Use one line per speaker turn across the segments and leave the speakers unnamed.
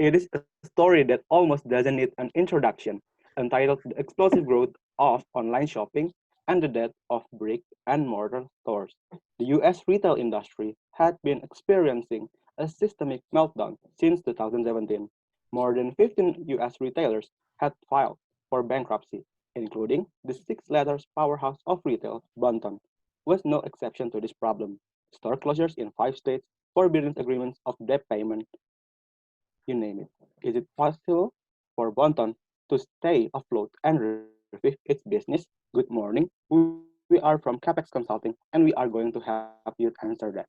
It is a story that almost doesn't need an introduction, entitled The Explosive Growth of Online Shopping and the Death of Brick and Mortar Stores. The US retail industry had been experiencing a systemic meltdown since 2017. More than 15 US retailers had filed for bankruptcy, including the six letters powerhouse of retail, Bunton, was no exception to this problem. Store closures in 5 states, forbearance agreements of debt payment, you name it. Is it possible for Bonton to stay afloat and revive its business? Good morning. We are from Capex Consulting and we are going to help you answer that.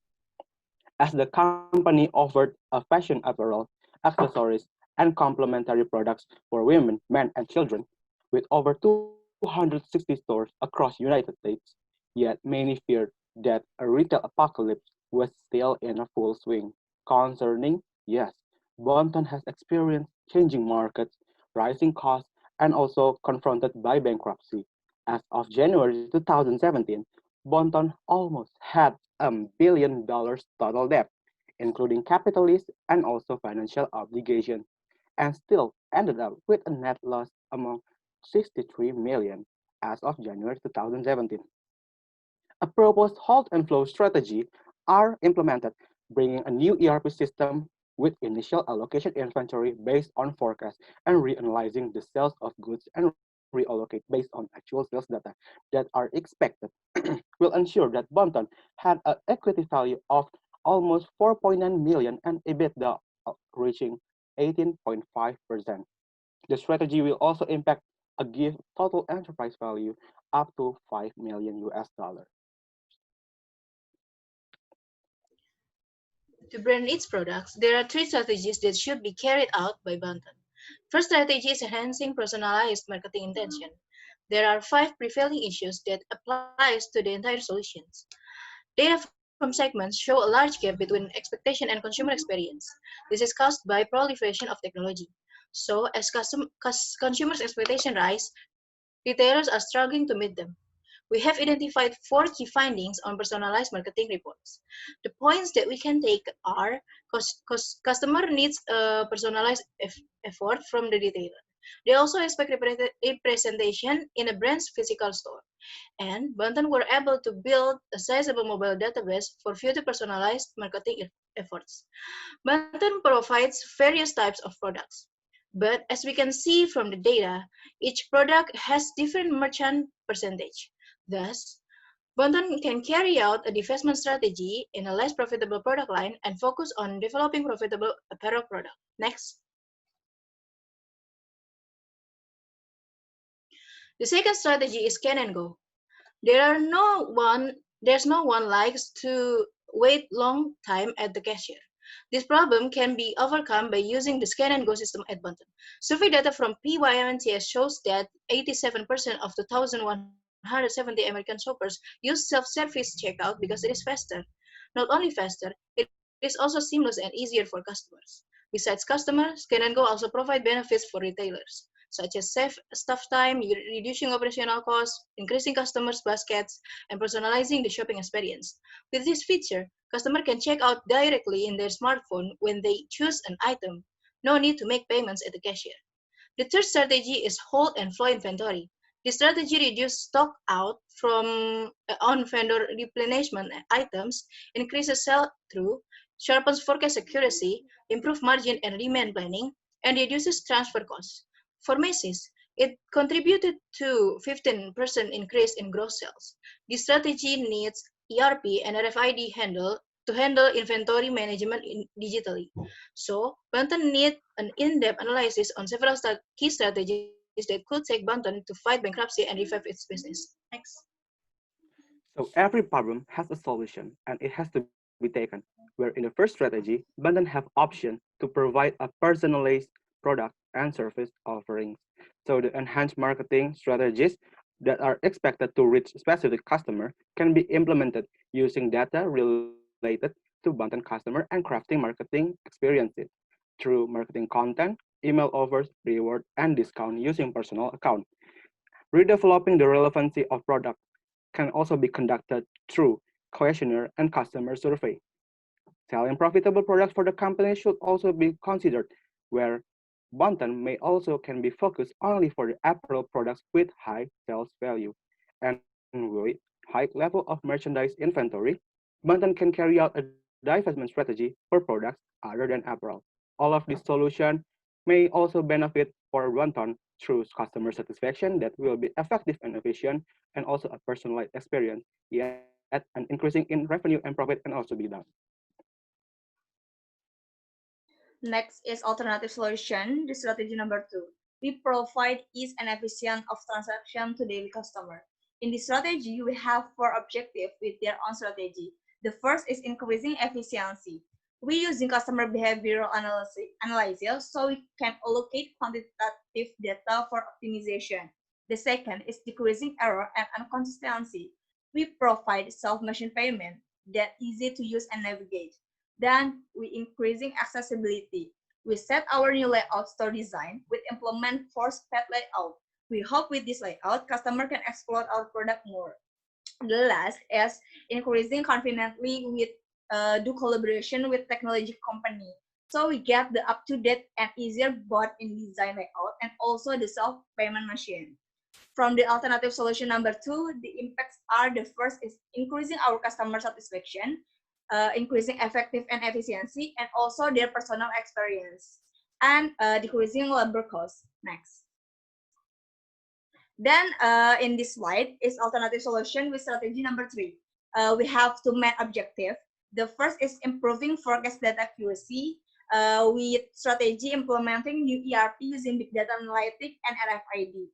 As the company offered a fashion apparel, accessories, and complementary products for women, men, and children, with over 260 stores across United States, yet many feared that a retail apocalypse was still in a full swing. Concerning, yes, Bonton has experienced changing markets, rising costs, and also confronted by bankruptcy. As of January 2017, Bonton almost had $1 billion total debt, including capital lease and also financial obligations, and still ended up with a net loss among 63 million as of January 2017. A proposed halt and flow strategy are implemented, bringing a new ERP system with initial allocation inventory based on forecast and reanalyzing the sales of goods and reallocate based on actual sales data that are expected will ensure that Bonton had an equity value of almost 4.9 million and EBITDA reaching 18.5%. The strategy will also impact a give total enterprise value up to 5 million US dollars.
To brand its products, there are three strategies that should be carried out by Banten. First strategy is enhancing personalized marketing intention. There are five prevailing issues that applies to the entire solutions. Data from segments show a large gap between expectation and consumer experience. This is caused by proliferation of technology. So, as consumers' expectations rise, retailers are struggling to meet them. We have identified four key findings on personalized marketing reports. The points that we can take are customer needs a personalized effort from the retailer. They also expect representation in a brand's physical store. And Banten were able to build a sizable mobile database for future personalized marketing efforts. Banten provides various types of products. But as we can see from the data, each product has different merchant percentage. Thus, Banten can carry out a divestment strategy in a less profitable product line and focus on developing profitable apparel product. Next. The second strategy is scan and go. There's no one likes to wait long time at the cashier. This problem can be overcome by using the scan and go system at Banten. Survey data from PYMNTS shows that 87% of the 1,170 American shoppers use self-service checkout because it is faster. Not only faster, it is also seamless and easier for customers. Besides customers, scan and go also provide benefits for retailers, such as save staff time, reducing operational costs, increasing customers' baskets, and personalizing the shopping experience. With this feature, customer can check out directly in their smartphone when they choose an item. No need to make payments at the cashier. The third strategy is hold and flow inventory. This strategy reduces stock out from on vendor replenishment items, increases sell-through, sharpens forecast accuracy, improves margin and demand planning, and reduces transfer costs. For Macy's, it contributed to 15% increase in gross sales. This strategy needs ERP and RFID handle to handle inventory management digitally. So, Banten need an in-depth analysis on several key strategies that could take Banten to fight bankruptcy and revive its business. Next.
So every problem has a solution and it has to be taken. Where in the first strategy, Bandan have option to provide a personalized product and service offerings. So the enhanced marketing strategies that are expected to reach specific customer can be implemented using data related to Banten customer and crafting marketing experiences through marketing content, email offers, reward, and discount using personal account. Redeveloping the relevancy of product can also be conducted through questionnaire and customer survey. Selling profitable products for the company should also be considered where Banten may also can be focused only for the apparel products with high sales value. And with high level of merchandise inventory, Banten can carry out a divestment strategy for products other than apparel. All of these solutions may also benefit for Banten through customer satisfaction that will be effective and efficient, and also a personalized experience, yet an increasing in revenue and profit can also be done.
Next is alternative solution, the strategy number two. We provide ease and efficiency of transaction to daily customer. In this strategy, we have four objectives with their own strategy. The first is increasing efficiency. We using customer behavioral analysis so we can allocate quantitative data for optimization. The second is decreasing error and inconsistency. We provide self-machine payment that easy to use and navigate. Then we increasing accessibility. We set our new layout store design with implement force pad layout. We hope with this layout, customer can explore our product more. The last is increasing confidently with do collaboration with technology company. So we get the up-to-date and easier both in design layout and also the self-payment machine. From the alternative solution number two, the impacts are the first is increasing our customer satisfaction, increasing effective and efficiency, and also their personal experience, and decreasing labor costs. Next. Then in this slide is alternative solution with strategy number three. We have two main objectives. The first is improving forecast data accuracy with strategy implementing new ERP using big data analytics and RFID.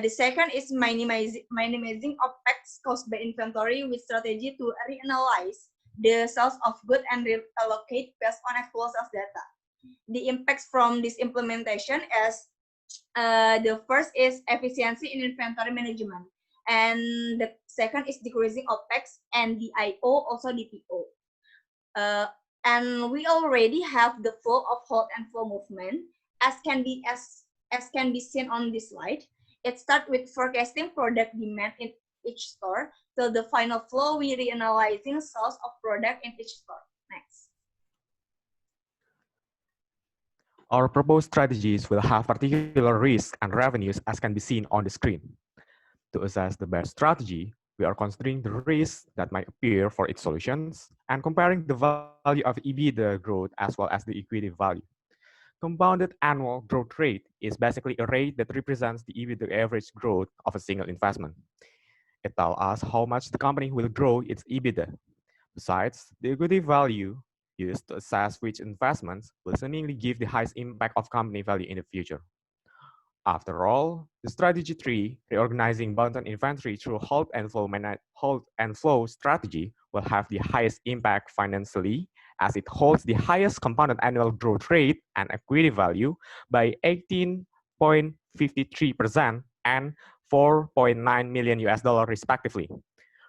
The second is minimizing OPEX cost by inventory with strategy to reanalyze the sales of goods and reallocate based on actual sales data. The impacts from this implementation is the first is efficiency in inventory management, and the second is decreasing OPEX and DIO, also DPO. And we already have the flow of hold and flow movement as can be seen on this slide. It starts with forecasting product demand in each store till the final flow we reanalyzing sales of product in each store. Next.
Our proposed strategies will have particular risks and revenues as can be seen on the screen. To assess the best strategy, we are considering the risks that might appear for its solutions and comparing the value of EBITDA growth as well as the equity value. Compounded annual growth rate is basically a rate that represents the EBITDA average growth of a single investment. It tells us how much the company will grow its EBITDA. Besides, the equity value used to assess which investments will seemingly give the highest impact of company value in the future. After all, the strategy 3, reorganizing Banten inventory through hold and flow strategy, will have the highest impact financially as it holds the highest compounded annual growth rate and equity value by 18.53% and 4.9 million US dollar respectively.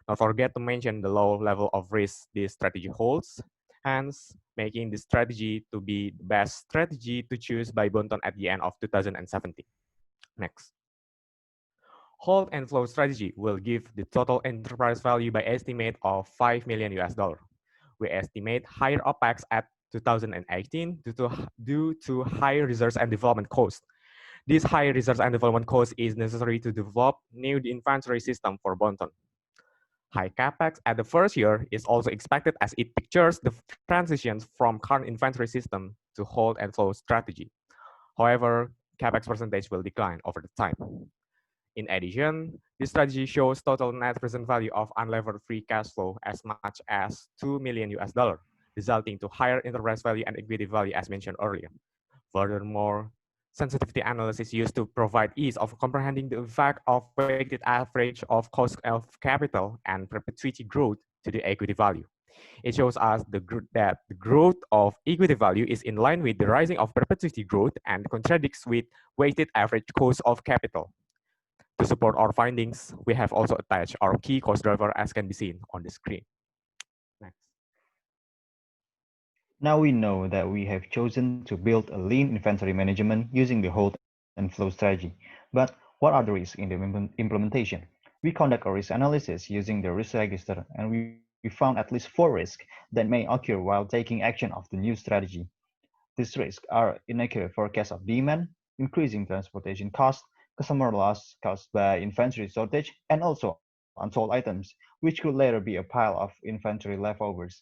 Don't forget to mention the low level of risk this strategy holds, hence making this strategy to be the best strategy to choose by Banten at the end of 2017. Next. Hold and flow strategy will give the total enterprise value by estimate of 5 million US dollar. We estimate higher OPEX at 2018 due to higher research and development costs. This higher research and development cost is necessary to develop new inventory system for Banten. High Capex at the first year is also expected as it pictures the transitions from current inventory system to hold and flow strategy. However, Capex percentage will decline over the time. In addition, this strategy shows total net present value of unlevered free cash flow as much as 2 million US dollar, resulting to higher enterprise value and equity value as mentioned earlier. Furthermore, sensitivity analysis used to provide ease of comprehending the effect of weighted average of cost of capital and perpetuity growth to the equity value. It shows us that the growth of equity value is in line with the rising of perpetuity growth and contradicts with weighted average cost of capital. To support our findings, we have also attached our key cost driver as can be seen on the screen. Next.
Now we know that we have chosen to build a lean inventory management using the hold and flow strategy. But what are the risks in the implementation? We conduct a risk analysis using the risk register, and we found at least 4 risks that may occur while taking action of the new strategy. These risks are inaccurate forecasts of demand, increasing transportation costs, customer loss caused by inventory shortage, and also unsold items, which could later be a pile of inventory leftovers.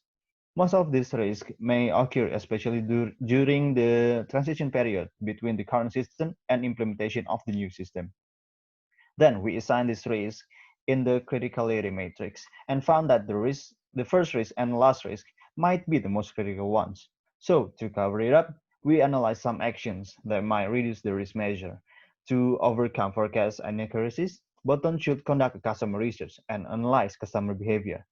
Most of these risks may occur especially during the transition period between the current system and implementation of the new system. Then we assign this risk in the criticality matrix and found that the first risk and last risk might be the most critical ones. So to cover it up, we analyze some actions that might reduce the risk measure. To overcome forecast inaccuracies, Button should conduct a customer research and analyze customer behavior,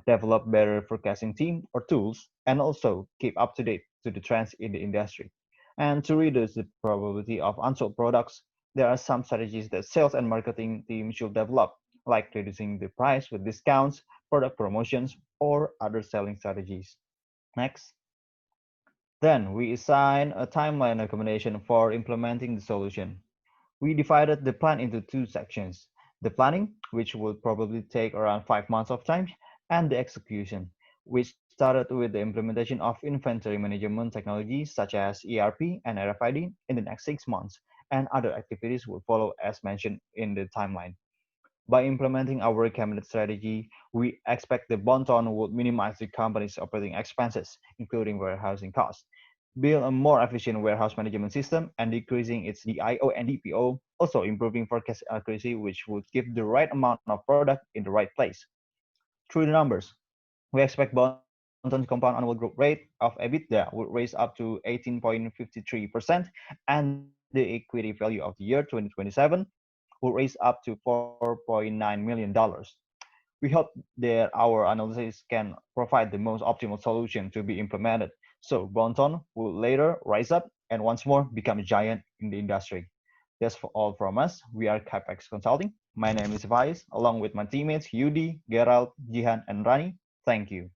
develop better forecasting team or tools, and also keep up to date to the trends in the industry. And to reduce the probability of unsold products, there are some strategies that sales and marketing teams should develop, like reducing the price with discounts, product promotions, or other selling strategies. Next. Then we assign a timeline recommendation for implementing the solution. We divided the plan into two sections: the planning, which would probably take around 5 months of time, and the execution, which started with the implementation of inventory management technologies such as ERP and RFID in the next 6 months, and other activities will follow as mentioned in the timeline. By implementing our cabinet strategy, we expect the Bonton would minimize the company's operating expenses, including warehousing costs, build a more efficient warehouse management system, and decreasing its DIO and DPO, also improving forecast accuracy, which would give the right amount of product in the right place. Through the numbers, we expect Bonton's compound annual growth rate of EBITDA would raise up to 18.53%, and the equity value of the year 2027 would raise up to $4.9 million. We hope that our analysis can provide the most optimal solution to be implemented, so Bonton will later rise up and once more become a giant in the industry. That's all from us. We are Capex Consulting. My name is Faiz, along with my teammates Yudi, Gerald, Jihan, and Rani. Thank you.